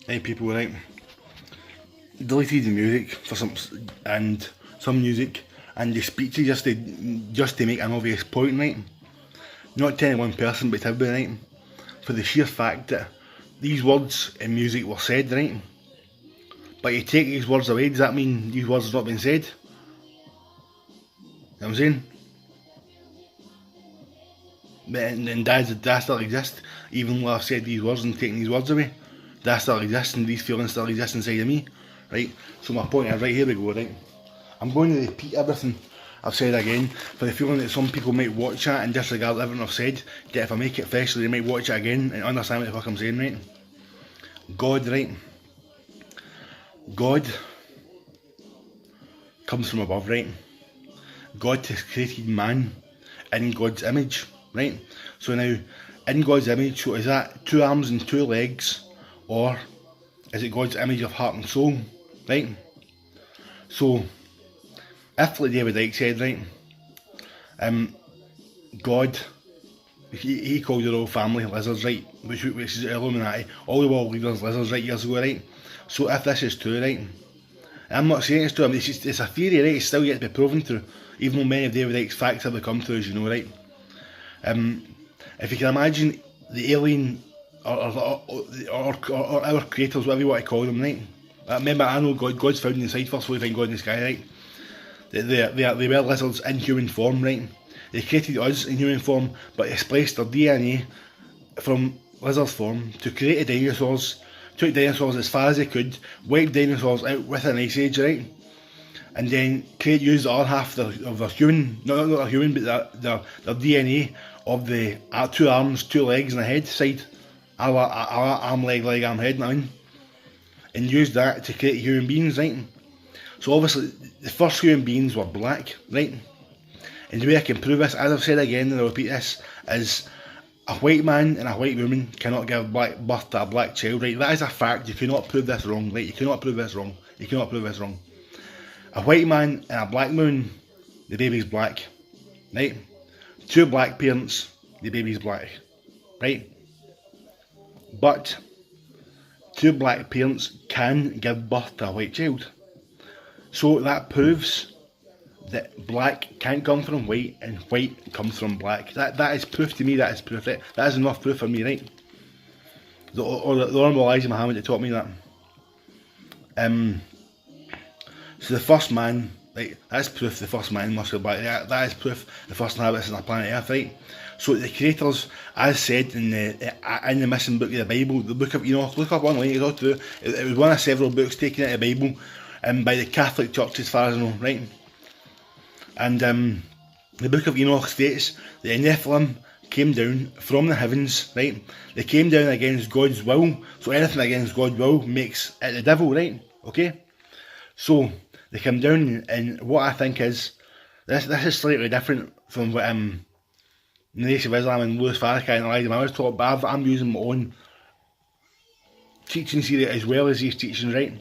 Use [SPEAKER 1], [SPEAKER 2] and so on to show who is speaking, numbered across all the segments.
[SPEAKER 1] Hey people, right? Deleted the music for some music and the speeches just to make an obvious point, right? Not to any one person, but to everybody, right? For the sheer fact that these words in music were said, right? But you take these words away, does that mean these words have not been said? You know what I'm saying? And that still exist, even though I've said these words and taken these words away. That still exists and these feelings still exist inside of me, right? So my point is, right, here we go, right? I'm going to repeat everything I've said again, for the feeling that some people might watch it and disregard everything I've said, that if I make it freshly they might watch it again and understand what the fuck I'm saying, right? God, right? God comes from above, right? God has created man in God's image, right? So now, in God's image, so is that 2 arms and 2 legs, or is it God's image of heart and soul, right? So, if, like David Icke said, right, God, he called the royal family lizards, right, which is Illuminati, all the world leaders lizards, right, years ago, right? So if this is true, right, I'm not saying it's true, I mean, it's a theory, right, it's still yet to be proven true, even though many of David Icke's facts have become true, as you know, right? If you can imagine the alien, or our creators, whatever you want to call them, right? Remember, I know God's found inside first, so we find God in the sky, right? They were lizards in human form, right? They created us in human form, but they spliced their DNA from lizard form to create the dinosaurs, took dinosaurs as far as they could, wiped dinosaurs out with an ice age, right? And then used the other half of their human, not their human, but their DNA of the 2 arms, 2 legs and a head side, arm, leg, arm, head, you know what I mean? And used that to create human beings, right? So obviously, the first human beings were black, right? And the way I can prove this, as I've said again, and I'll repeat this, is a white man and a white woman cannot give birth to a black child, right? That is a fact. You cannot prove this wrong, right? You cannot prove this wrong. You cannot prove this wrong. A white man and a black woman, the baby's black, right? 2 black parents, the baby's black, right? But 2 black parents can give birth to a white child. So that proves that black can't come from white and white comes from black. That is proof to me, that is proof, right? That is enough proof for me, right? The Honourable Elijah Muhammad that taught me that. So the first man, right, that's proof the first man must be black. That is proof the first inhabitants on the planet Earth, right? So the creators, as said in the missing book of the Bible, the Book of Enoch, look up online, it's all true. It was one of several books taken out of the Bible by the Catholic Church, as far as I know, right? And the Book of Enoch states that the Nephilim came down from the heavens, right? They came down against God's will, so anything against God's will makes it the devil, right? Okay? So, they come down, and what I think is, this is slightly different from what the Nation of Islam and Louis Farrakhan and Elijah Muhammad taught, but I'm using my own teachings here as well as these teachings, right?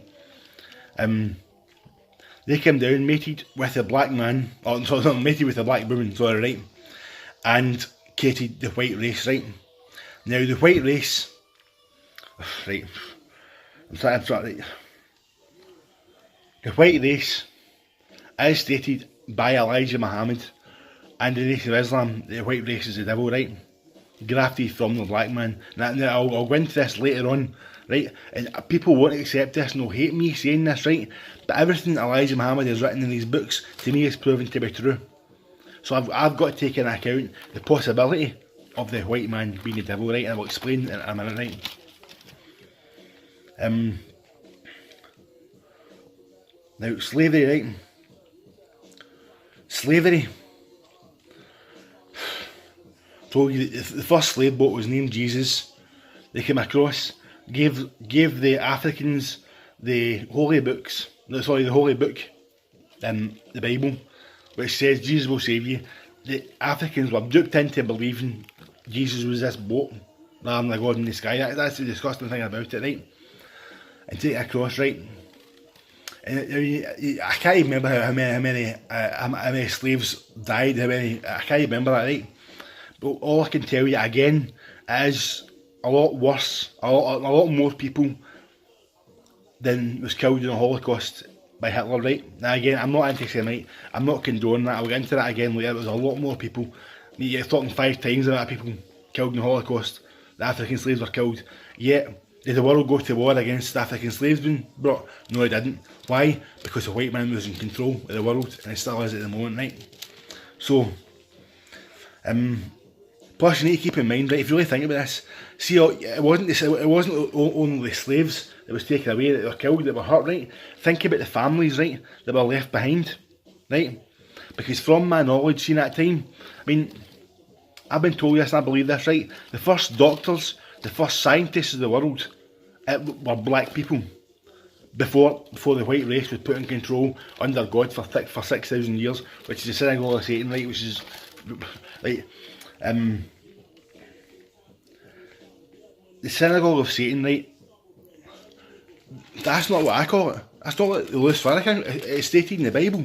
[SPEAKER 1] They came down, mated with a black man, or sorry, mated with a black woman, sorry, right? And created the white race, right? Now, the white race, right, right. The white race, as stated by Elijah Muhammad and the Nation of Islam, the white race is the devil, right? Grafted from the black man. Now, I'll go into this later on, right? And people won't accept this and they'll hate me saying this, right? But everything Elijah Muhammad has written in these books, to me, is proven to be true. So I've got to take into account the possibility of the white man being the devil, right? And I will explain in a minute, right? Now, slavery, right? Slavery. So the first slave boat was named Jesus. They came across, gave the Africans the holy books. No, sorry, the holy book, the Bible, which says Jesus will save you. The Africans were duped into believing Jesus was this boat rather than a God in the sky. That's the disgusting thing about it, right? And take it across, right? And I can't even remember how many slaves died. I can't remember that, right? But all I can tell you again is a lot worse. A lot more people than was killed in the Holocaust by Hitler, right? Now again, I'm not anti-Semite, I'm not condoning that, I'll get into that again later. It was a lot more people, you're talking 5 times the amount of people killed in the Holocaust. The African slaves were killed, yet did the world go to war against the African slaves being brought? No, it didn't. Why? Because the white man was in control of the world, and it still is at the moment, right? So, plus you need to keep in mind, right, if you really think about this, see, it wasn't only the slaves that was taken away, that were killed, that were hurt, right? Think about the families, right, that were left behind, right? Because from my knowledge in that time, I mean, I've been told this and I believe this, right? The first doctors, the first scientists of the world, were black people. Before the white race was put in control under God for 6,000 years, which is the synagogue of Satan, right? Which is, like, the synagogue of Satan, right? That's not what I call it. That's not what Louis Farrakhan. It's stated in the Bible.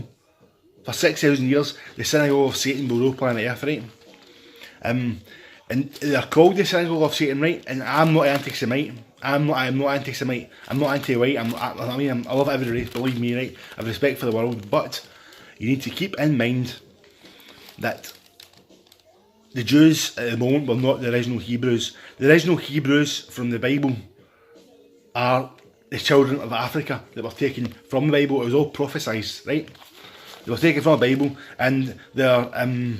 [SPEAKER 1] For 6,000 years, the synagogue of Satan will rule planet Earth, right? And they're called the synagogue of Satan, right? And I'm not anti-Semite. I'm not anti-Semite. I'm not anti-white. I love every race. Believe me, right? I have respect for the world, but you need to keep in mind that the Jews at the moment were not the original Hebrews. The original Hebrews from the Bible are the children of Africa that were taken from the Bible. It was all prophesied, right? They were taken from the Bible, and they're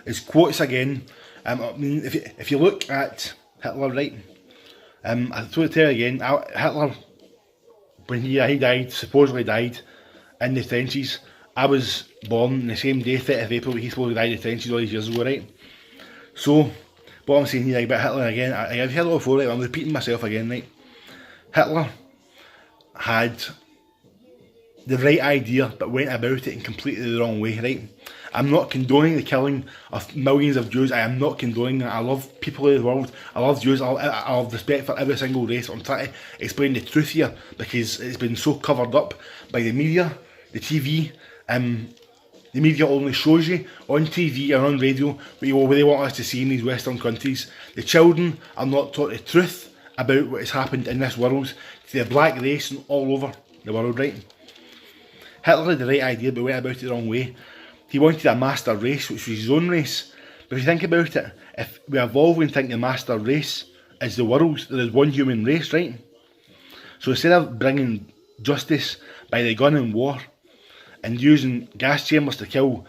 [SPEAKER 1] it's quotes again. I mean, if you look at Hitler, right? I told tell you again, Hitler, when he died, supposedly died in the trenches. I was born on the same day, 30th of April, he supposedly died in the trenches all these years ago, right? So, what I'm saying here about Hitler again, I've heard it before, right? I'm repeating myself again, right? Hitler had the right idea, but went about it in completely the wrong way, right? I'm not condoning the killing of millions of Jews. I am not condoning that. I love people of the world. I love Jews. I have respect for every single race. I'm trying to explain the truth here because it's been so covered up by the media, the TV. The media only shows you on TV and on radio what they want us to see in these Western countries. The children are not taught the truth about what has happened in this world to the black race and all over the world, right? Hitler had the right idea but went about it the wrong way. He wanted a master race, which was his own race. But if you think about it, if we evolve and think the master race is the world, there is one human race, right? So instead of bringing justice by the gun and war and using gas chambers to kill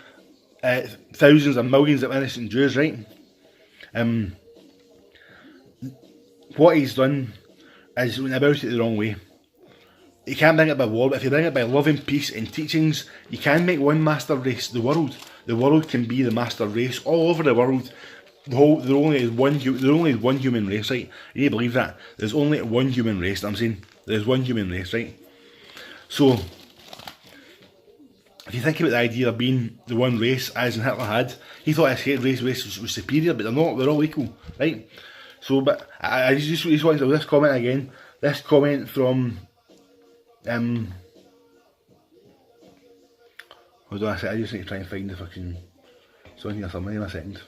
[SPEAKER 1] thousands and millions of innocent Jews, right? What he's done is went about it the wrong way. You can't bring it by war, but if you bring it by love and peace and teachings, you can make one master race, the world. The world can be the master race all over the world. There only is one human race, right? You need to believe that. There's only one human race, I'm saying. There's one human race, right? So, if you think about the idea of being the one race, as Hitler had, he thought his race was superior, but they're not, they're all equal, right? So, but I just wanted to this comment again. This comment from hold on a second, I just need to try and find the fucking song here somewhere in a second.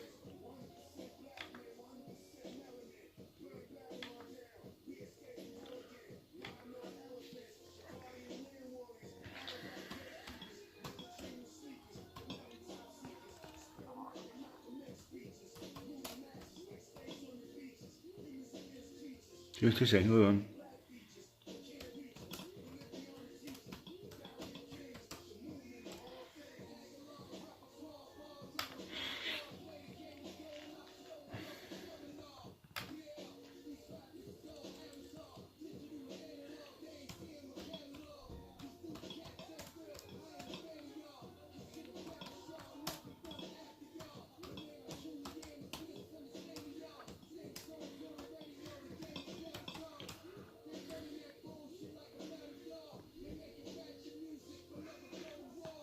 [SPEAKER 1] Give me 2 seconds, hold on.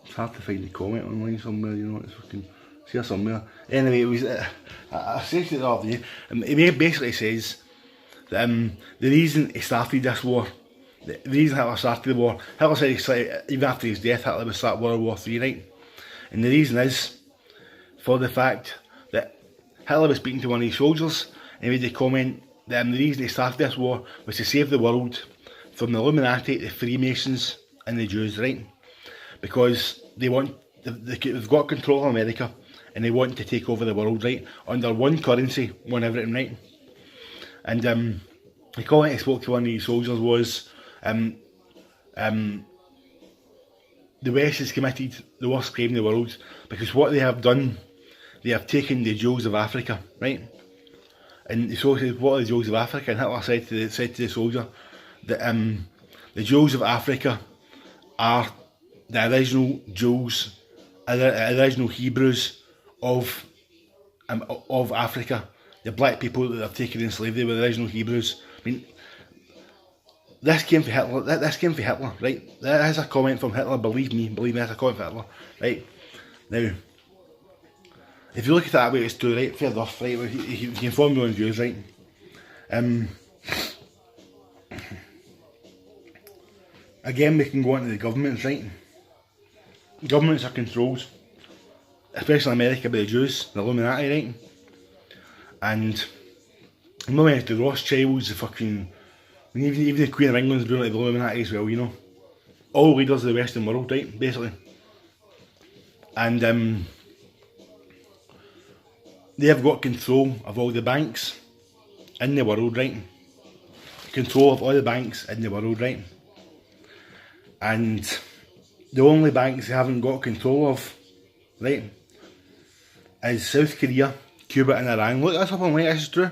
[SPEAKER 1] It's hard to find the comment online somewhere, you know, it's fucking, it's here somewhere. Anyway, it was, I said it the other day, it basically says that the reason he started this war, the reason Hitler started the war, Hitler said he started, even after his death, Hitler would start World War III, right? And the reason is for the fact that Hitler was speaking to one of his soldiers and he made the comment that the reason he started this war was to save the world from the Illuminati, the Freemasons and the Jews, right? Because they've got control of America and they want to take over the world, right? Under one currency, one everything, right? And the comment I spoke to one of these soldiers was, the West has committed the worst crime in the world because what they have done, they have taken the Jews of Africa, right? And the soldier said, what are the Jews of Africa? And Hitler said to the soldier that the Jews of Africa are the original Jews, the original Hebrews of Africa. The black people that they've taken in slavery were the original Hebrews. I mean, this came from Hitler. This came from Hitler, right? That is a comment from Hitler. Believe me, that's a comment from Hitler, right? Now, if you look at it that way, it's true, right? Fair enough, right? You can form your own views, right? Again, we can go into the governments, right? Governments are controlled, especially in America, by the Jews, the Illuminati, right? And I'm not going to the Rothschilds, the fucking, even the Queen of England's doing like the Illuminati as well, you know. All leaders of the Western world, right, basically. And they have got control of all the banks in the world, right? Control of all the banks in the world, right? And the only banks they haven't got control of, right, is South Korea, Cuba and Iran. Look, that's up on right, this is true.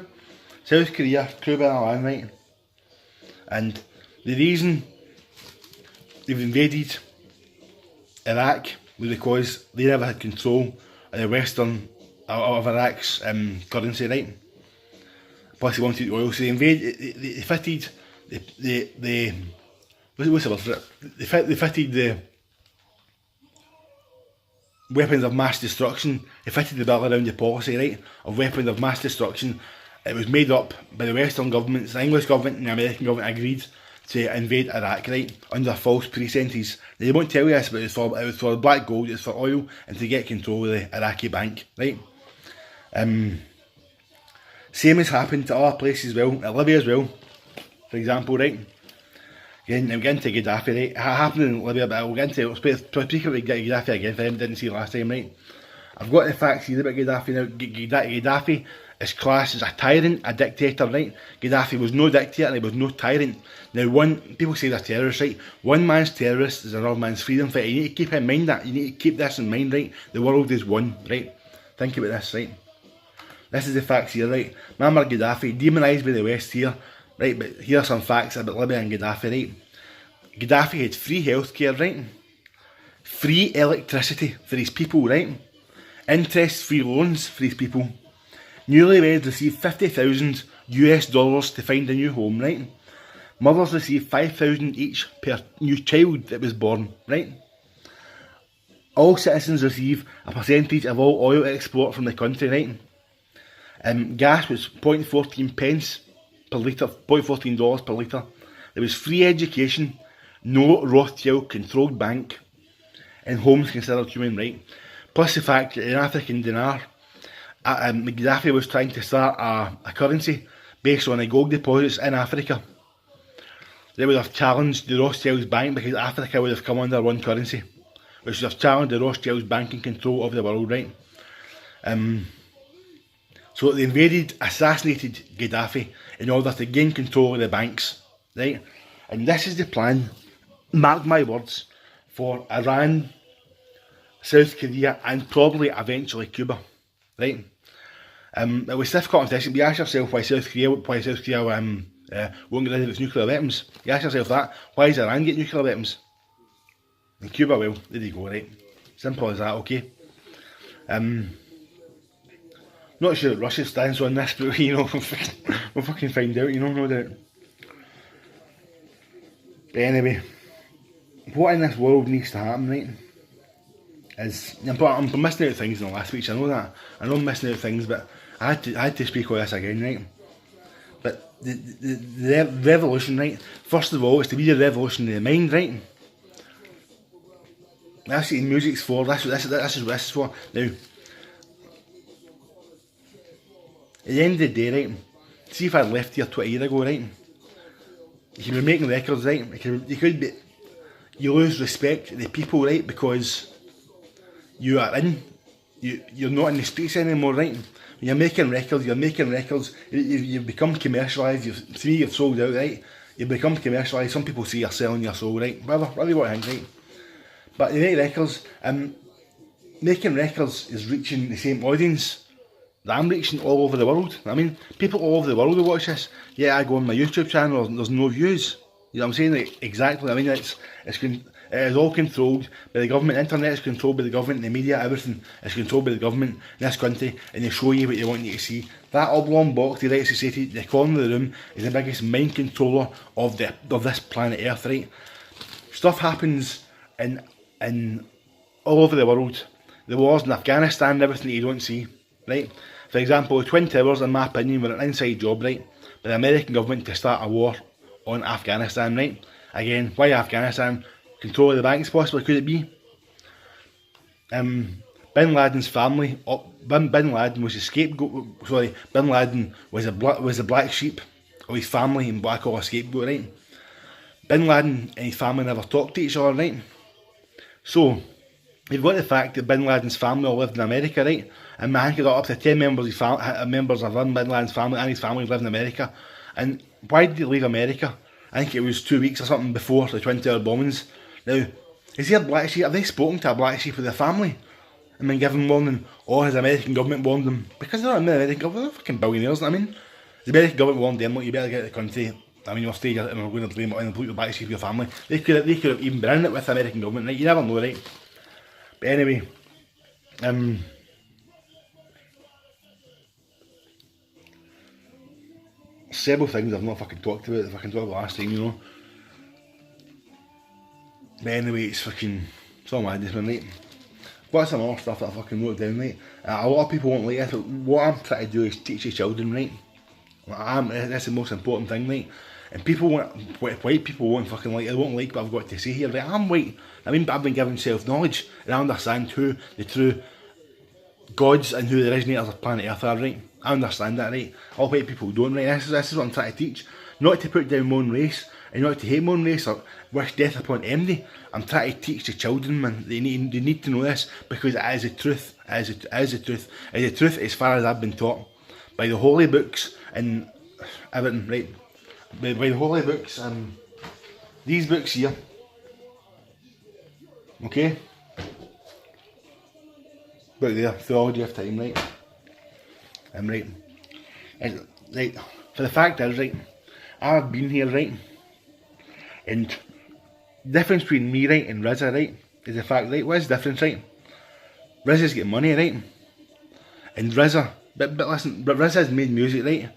[SPEAKER 1] South Korea, Cuba and Iran, right? And the reason they've invaded Iraq was because they never had control of the western, of Iraq's currency, right? Plus they wanted oil, so they fitted what's the word for it? They fitted the weapons of mass destruction. They fitted the bill around the policy, right, of weapons of mass destruction. It was made up by the Western governments. The English government and the American government agreed to invade Iraq, right, under false pretences. They won't tell you this, but it was for black gold, it's for oil, and to get control of the Iraqi bank, right? Same has happened to other places as well, at Libya as well, for example, right? Again, I'm getting to Gaddafi, right? It happened in Libya, but I'll get into it. I'll speak about Gaddafi again for them didn't see last time, right? I've got the facts here about Gaddafi now. Gaddafi is classed as a tyrant, a dictator, right? Gaddafi was no dictator, he was no tyrant. Now, people say they're terrorists, right? One man's terrorist is another man's freedom fighter. You need to keep in mind that. You need to keep this in mind, right? The world is one, right? Think about this, right? This is the facts here, right? Muammar Gaddafi, demonised by the West here, right? But here are some facts about Libya and Gaddafi, right? Gaddafi had free healthcare, right? Free electricity for his people, right? Interest-free loans for his people. Newlyweds received $50,000 US to find a new home, right? Mothers received $5,000 each per new child that was born, right? All citizens receive a percentage of all oil export from the country, right? Gas was 0.14 pence per litre, $0.14 per litre. There was free education, no Rothschild controlled bank, and homes considered human right. Plus the fact that in African dinar, Gaddafi was trying to start a currency based on the gold deposits in Africa. They would have challenged the Rothschilds bank because Africa would have come under one currency, which would have challenged the Rothschilds banking control of the world, right? So they invaded, assassinated Gaddafi in order to gain control of the banks, right? And this is the plan, mark my words, for Iran, South Korea and probably eventually Cuba, right? It was stiff competition, but you ask yourself why South Korea won't get rid of its nuclear weapons. You ask yourself that, why does Iran get nuclear weapons? And Cuba will, there you go, right? Simple as that, okay? Not sure what Russia's stance on this, but you know, we'll fucking find out, you know, no doubt. But anyway, what in this world needs to happen, right, is, I'm missing out things in the last speech, I know that. I know I'm missing out things, but I had to speak all this again, right? But the revolution, right, first of all, is to be the revolution of the mind, right? That's what music's for, this is what this is for. Now, at the end of the day, right, see if I'd left here 20 years ago, right, you can be making records, right? You lose respect to the people, right? Because you're not in the streets anymore, right? When you're making records, you've become commercialised, to me you've sold out, right? You've become commercialised, some people say you're selling your soul, right? Whatever you want to think, right? But you make records, making records is reaching the same audience that I'm reaching all over the world. I mean, people all over the world will watch this. Yeah, I go on my YouTube channel, there's no views. You know what I'm saying? Like, exactly. I mean, it is all controlled by the government. The internet is controlled by the government. The media, everything is controlled by the government in this country, and they show you what they want you to see. That oblong box, the right society, the corner of the room, is the biggest mind controller of this planet Earth. Right? Stuff happens in all over the world. The wars in Afghanistan and everything that you don't see. Right? For example, the Twin Towers, in my opinion, were an inside job, right, by the American government to start a war on Afghanistan, right? Again, why Afghanistan? Control of the banks, possibly, could it be? Bin Laden's family, Bin Laden was the scapegoat, sorry, Bin Laden was the black sheep of his family, and what I call a scapegoat, right? Bin Laden and his family never talked to each other, right? So, you've got the fact that Bin Laden's family all lived in America, right? And I think it got up to 10 members of Bin Laden's family and his family live in America. And why did they leave America? I think it was 2 weeks or something before the Twin Tower bombings. Now, is he a black sheep? Have they spoken to a black sheep of their family and been given warning? Or has the American government warned them? Because they're not the American government, they're fucking billionaires, you know what I mean? The American government warned them, look, you better get out of the country. I mean, you'll stay here and we're going to blame it on the black sheep of your family. They could have even been in it with the American government, right? You never know, right? But anyway, several things I've not fucking talked about if I can talk about last time, you know. But anyway, it's all madness, man, right? Got some more stuff that I fucking wrote down, right? A lot of people won't like this, but what I'm trying to do is teach the children, right? That's the most important thing, right? And white people won't fucking like it, they won't like what I've got to say here, right? I'm white, I mean, but I've been given self-knowledge, and I understand who the true gods and who the originators of planet Earth are, right? I understand that, right? All white people don't, right? This is what I'm trying to teach. Not to put down my own race, and not to hate my own race or wish death upon enemy. I'm trying to teach the children, man. They need to know this, because it is the truth. It is the truth. It is the truth as far as I've been taught. By the holy books and everything, right? By the holy books, these books here. Okay? About there, Theology of Time, right? Right. And, right, for the fact is, right, I've been here, right, and the difference between me, right, and RZA, right, is the fact, right, what is the difference, right? RZA's got money, right, and RZA, but listen, but RZA's made music, right,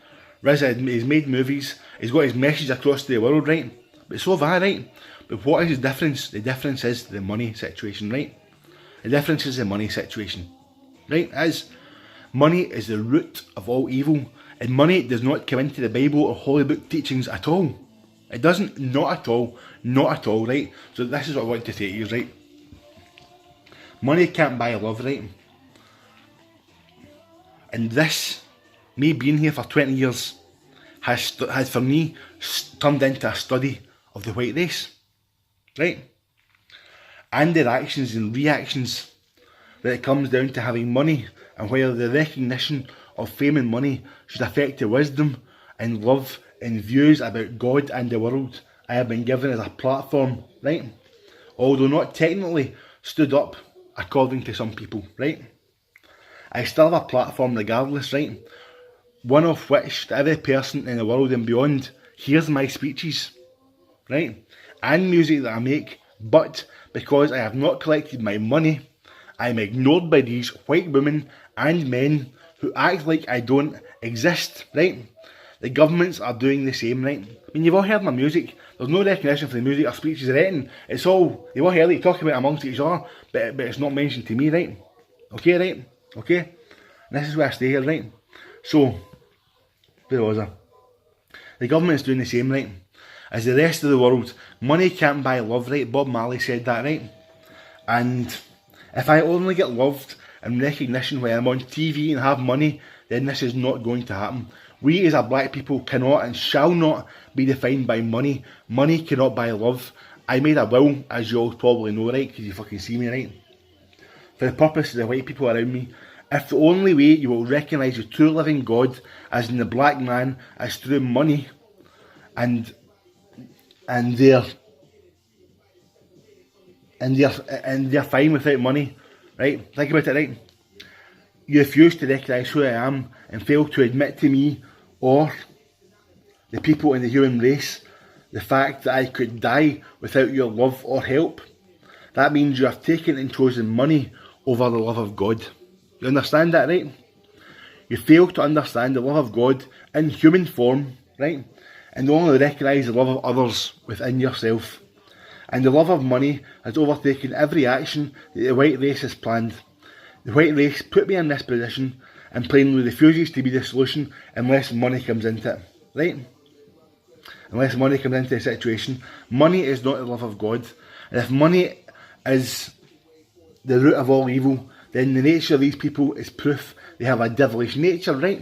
[SPEAKER 1] RZA has made movies, he's got his message across the world, right, but so have I, right, but what is the difference? The difference is the money situation, right? The difference is the money situation, right? Money is the root of all evil, and money does not come into the Bible or holy book teachings at all. It doesn't, not at all, right? So this is what I want to say to you, right? Money can't buy love, right? And this, me being here for 20 years, has for me turned into a study of the white race, right? And their actions and reactions, that it comes down to having money, and whether the recognition of fame and money should affect the wisdom and love and views about God and the world I have been given as a platform, right? Although not technically stood up according to some people, right? I still have a platform regardless, right? One of which every person in the world and beyond hears my speeches, right? And music that I make, but because I have not collected my money, I am ignored by these white women and men who act like I don't exist, right? The governments are doing the same, right? I mean, you've all heard my music. There's no recognition for the music or speeches or anything. It's all, you've all heard it talk about it amongst each other, but it's not mentioned to me, right? Okay, right? Okay? And this is where I stay here, right? So, where was I? The government is doing the same, right? As the rest of the world. Money can't buy love, right? Bob Marley said that, right? And if I only get loved and recognition when I'm on TV and have money, then this is not going to happen. We as a black people cannot and shall not be defined by money. Money cannot buy love. I made a will, as you all probably know, right, because you fucking see me, right, for the purpose of the white people around me. If the only way you will recognise the true living God, as in the black man, is through money, and they're fine without money, right? Think about it, right? You refuse to recognise who I am and fail to admit to me or the people in the human race the fact that I could die without your love or help. That means you have taken and chosen money over the love of God. You understand that, right? You fail to understand the love of God in human form, right? And only recognise the love of others within yourself. And the love of money has overtaken every action that the white race has planned. The white race put me in this position and plainly refuses to be the solution unless money comes into it, right? Unless money comes into the situation. Money is not the love of God. And if money is the root of all evil, then the nature of these people is proof they have a devilish nature, right?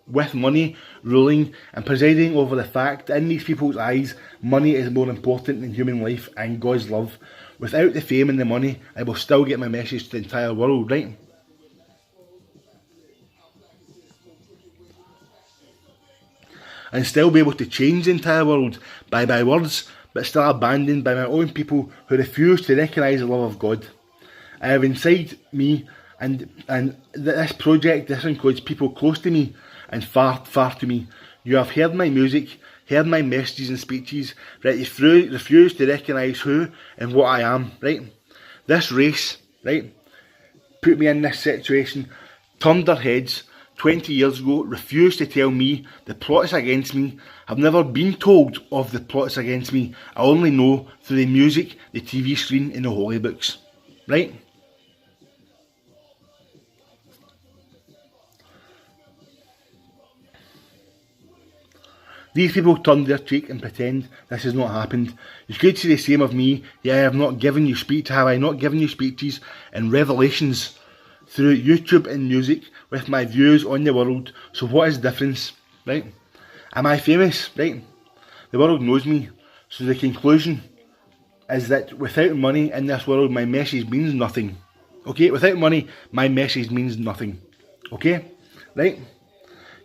[SPEAKER 1] With money ruling and presiding over the fact that in these people's eyes, money is more important than human life and God's love. Without the fame and the money, I will still get my message to the entire world, right? And still be able to change the entire world by my words, but still abandoned by my own people who refuse to recognise the love of God. I have inside me, and this project, this includes people close to me and far, far to me. You have heard my music, heard my messages and speeches, right? You refuse to recognise who and what I am, right? This race, right, put me in this situation, turned their heads 20 years ago, refused to tell me the plots against me. I've never been told of the plots against me. I only know through the music, the TV screen and the holy books, right? These people turn their cheek and pretend this has not happened. You could say the same of me. Yeah, I have not given you speech. Have I not given you speeches and revelations through YouTube and music with my views on the world? So what is the difference, right? Am I famous, right? The world knows me. So the conclusion is that without money in this world, my message means nothing. Okay, without money, my message means nothing. Okay, right?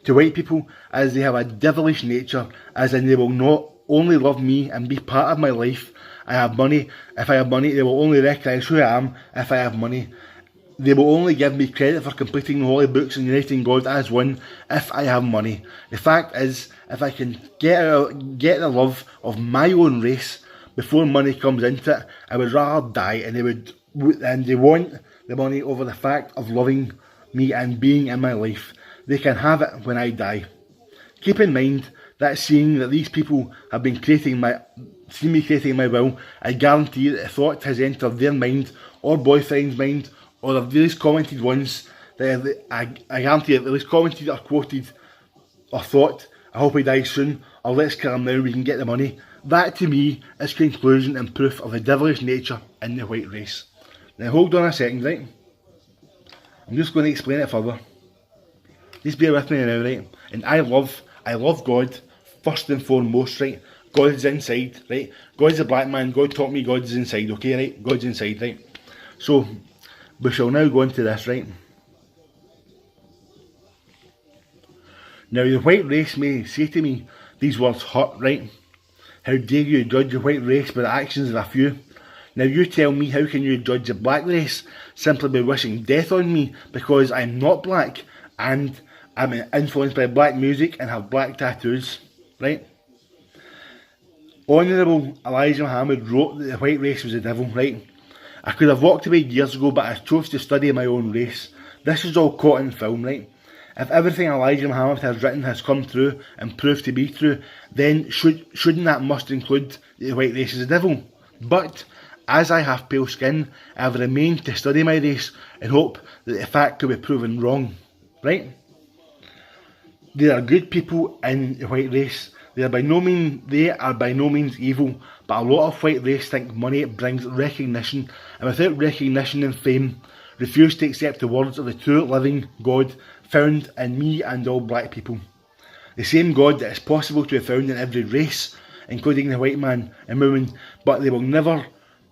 [SPEAKER 1] To white people, as they have a devilish nature, as in they will not only love me and be part of my life. I have money. If I have money, they will only recognise who I am if I have money. They will only give me credit for completing the holy books and uniting God as one if I have money. The fact is, if I can get the love of my own race before money comes into it, I would rather die, and they want the money over the fact of loving me and being in my life. They can have it when I die. Keep in mind that seeing that these people have been creating my will, I guarantee that the thought has entered their mind or boyfriend's mind, or the least commented ones. I guarantee that the least commented or quoted or thought, I hope he dies soon, or let's kill him now, we can get the money. That to me is conclusion and proof of the devilish nature in the white race. Now hold on a second, right? I'm just going to explain it further. Just bear with me now, right? And I love God first and foremost, right? God is inside, right? God's a black man. God taught me God is inside, okay, right? God's inside, right? So, we shall now go into this, right? Now, the white race may say to me, these words hurt, right? How dare you judge the white race by the actions of a few? Now, you tell me, how can you judge the black race simply by wishing death on me because I'm not black and I'm influenced by black music and have black tattoos, right? Honourable Elijah Muhammad wrote that the white race was the devil, right? I could have walked away years ago, but I chose to study my own race. This is all caught in film, right? If everything Elijah Muhammad has written has come true and proved to be true, then shouldn't that must include the white race is the devil? But as I have pale skin, I have remained to study my race and hope that the fact could be proven wrong, right? There are good people in the white race. They are by no means evil, but a lot of white race think money brings recognition, and without recognition and fame, refuse to accept the words of the true living God found in me and all black people. The same God that is possible to be found in every race, including the white man and woman, but they will never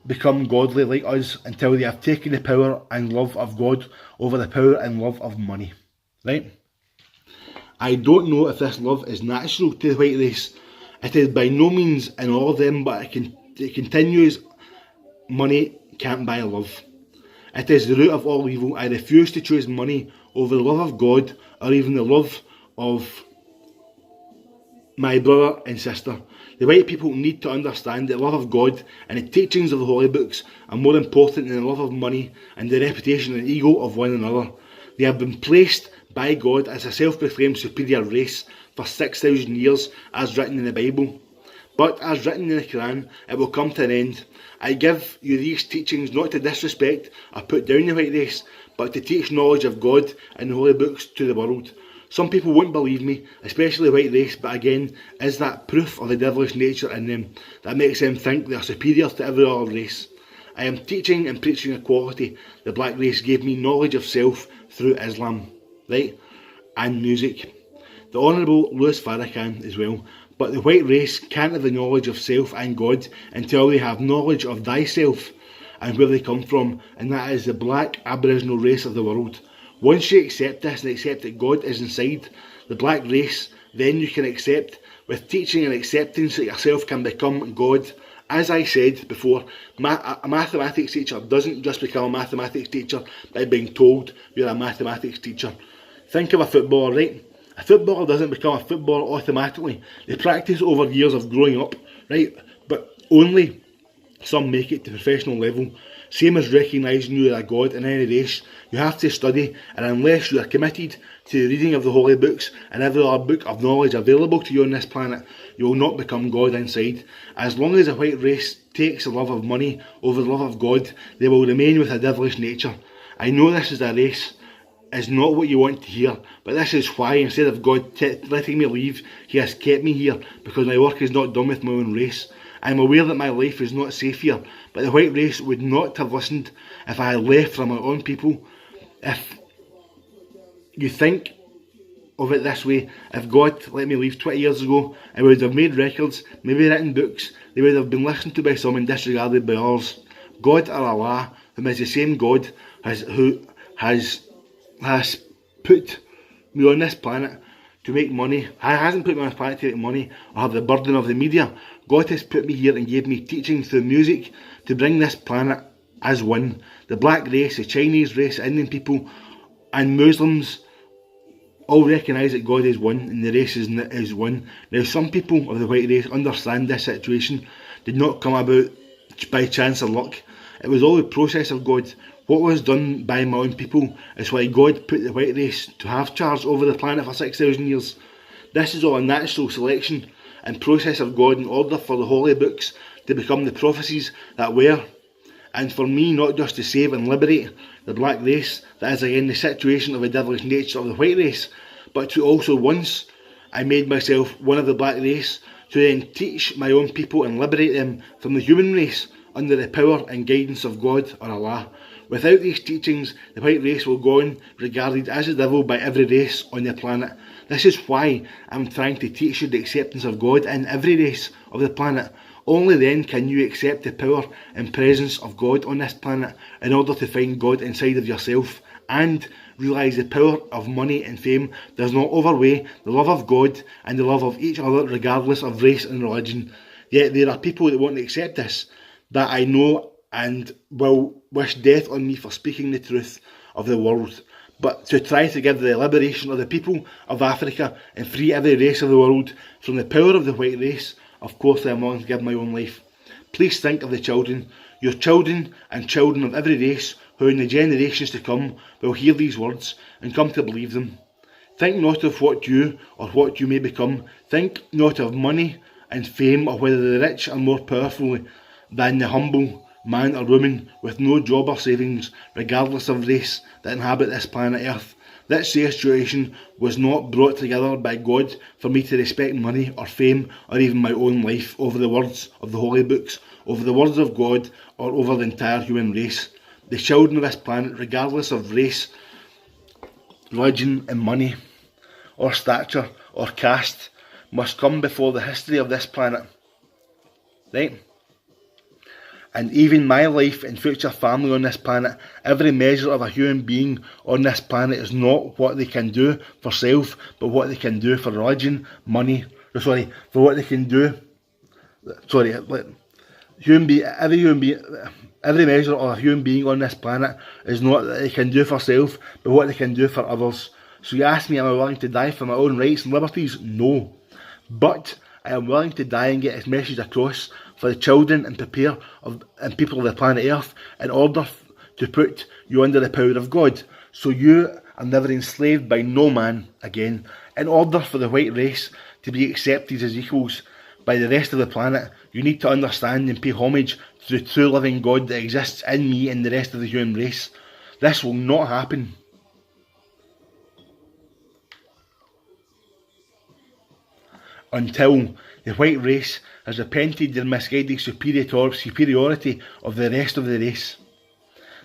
[SPEAKER 1] become godly like us until they have taken the power and love of God over the power and love of money. Right? I don't know if this love is natural to the white race. It is by no means in all of them, but it continues. Money can't buy love. It is the root of all evil. I refuse to choose money over the love of God or even the love of my brother and sister. The white people need to understand that the love of God and the teachings of the holy books are more important than the love of money and the reputation and ego of one another. They have been placed by God as a self-proclaimed superior race for 6,000 years, as written in the Bible. But as written in the Quran, it will come to an end. I give you these teachings not to disrespect or put down the white race, but to teach knowledge of God and the holy books to the world. Some people won't believe me, especially the white race, but again, is that proof of the devilish nature in them that makes them think they are superior to every other race? I am teaching and preaching equality. The black race gave me knowledge of self through Islam, right? And music. The Honourable Louis Farrakhan as well. But the white race can't have the knowledge of self and God until they have knowledge of thyself and where they come from, and that is the black Aboriginal race of the world. Once you accept this and accept that God is inside the black race, then you can accept, with teaching and acceptance, that yourself can become God. As I said before, a mathematics teacher doesn't just become a mathematics teacher by being told you're a mathematics teacher. Think of a footballer, right? A footballer doesn't become a footballer automatically. They practice over years of growing up, right? But only some make it to professional level. Same as recognising you are a god in any race. You have to study, and unless you are committed to the reading of the holy books and every other book of knowledge available to you on this planet, you will not become God inside. As long as the white race takes the love of money over the love of God, they will remain with a devilish nature. I know this is a race is not what you want to hear, but this is why, instead of God letting me leave, He has kept me here, because my work is not done with my own race. I am aware that my life is not safe here, but the white race would not have listened if I had left from my own people. If you think of it this way, if God let me leave 20 years ago, I would have made records, maybe written books, they would have been listened to by some and disregarded by others. God, or Allah, whom is the same God who has put me on this planet to make money. He hasn't put me on this planet to make money or have the burden of the media. God has put me here and gave me teaching through music to bring this planet as one. The black race, the Chinese race, Indian people and Muslims all recognise that God is one and the race is one. Now some people of the white race understand this situation did not come about by chance or luck. It was all the process of God. What was done by my own people is why God put the white race to have charge over the planet for 6,000 years. This is all a natural selection and process of God in order for the holy books to become the prophecies that were, and for me not just to save and liberate the black race, that is again the situation of the devilish nature of the white race, but to also, once I made myself one of the black race, to then teach my own people and liberate them from the human race under the power and guidance of God or Allah. Without these teachings, the white race will go on regarded as the devil by every race on the planet. This is why I'm trying to teach you the acceptance of God in every race of the planet. Only then can you accept the power and presence of God on this planet in order to find God inside of yourself and realise the power of money and fame does not overweigh the love of God and the love of each other regardless of race and religion. Yet there are people that won't accept this, that I know, and will wish death on me for speaking the truth of the world. But to try to give the liberation of the people of Africa and free every race of the world from the power of the white race, of course I am willing to give my own life. Please think of the children, your children and children of every race who in the generations to come will hear these words and come to believe them. Think not of what you or what you may become. Think not of money and fame, or whether the rich are more powerful than the humble man or woman with no job or savings, regardless of race, that inhabit this planet Earth. This situation was not brought together by God for me to respect money or fame or even my own life over the words of the holy books, over the words of God, or over the entire human race. The children of this planet, regardless of race, religion and money or stature, or caste must come before the history of this planet. Right? And even my life and future family on this planet, every measure of a human being on this planet is not what they can do for self, but what they can do for religion, money, for what they can do, every measure of a human being on this planet is not what they can do for self, but what they can do for others. So you ask me, am I willing to die for my own rights and liberties? No. But I am willing to die and get his message across for the children and people of the planet Earth in order to put you under the power of God. So you are never enslaved by no man again. In order for the white race to be accepted as equals by the rest of the planet, you need to understand and pay homage to the true living God that exists in me and the rest of the human race. This will not happen until the white race has repented their misguided superiority of the rest of the race.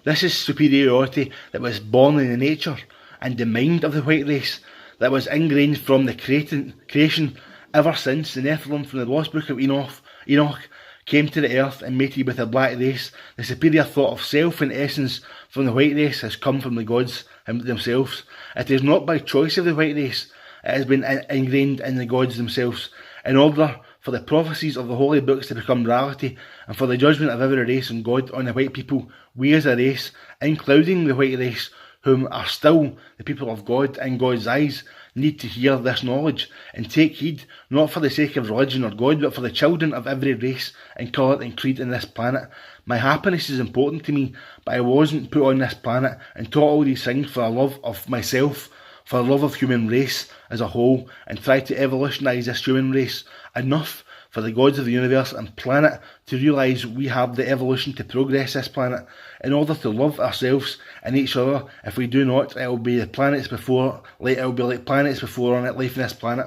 [SPEAKER 1] This is superiority that was born in the nature and the mind of the white race, that was ingrained from the creation ever since the Nephilim from the lost book of Enoch came to the earth and mated with the black race. The superior thought of self and essence from the white race has come from the gods themselves. It is not by choice of the white race, it has been ingrained in the gods themselves. In order for the prophecies of the holy books to become reality, and for the judgment of every race and God on the white people, we as a race, including the white race, whom are still the people of God in God's eyes, need to hear this knowledge and take heed, not for the sake of religion or God, but for the children of every race and colour and creed in this planet. My happiness is important to me, but I wasn't put on this planet and taught all these things for a love of myself, for the love of human race as a whole, and try to evolutionise this human race enough for the gods of the universe and planet to realise we have the evolution to progress this planet in order to love ourselves and each other. If we do not, it will be like planets before on it, life on this planet.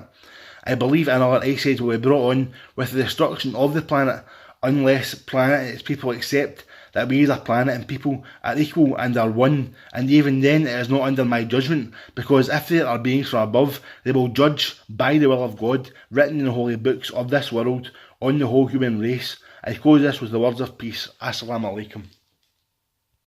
[SPEAKER 1] I believe another ice age will be brought on with the destruction of the planet, unless planet and its people accept that we as a planet and people are equal and are one, and even then it is not under my judgment, because if there are beings from above, they will judge by the will of God, written in the holy books of this world, on the whole human race. I close this with the words of peace. Assalamu alaikum.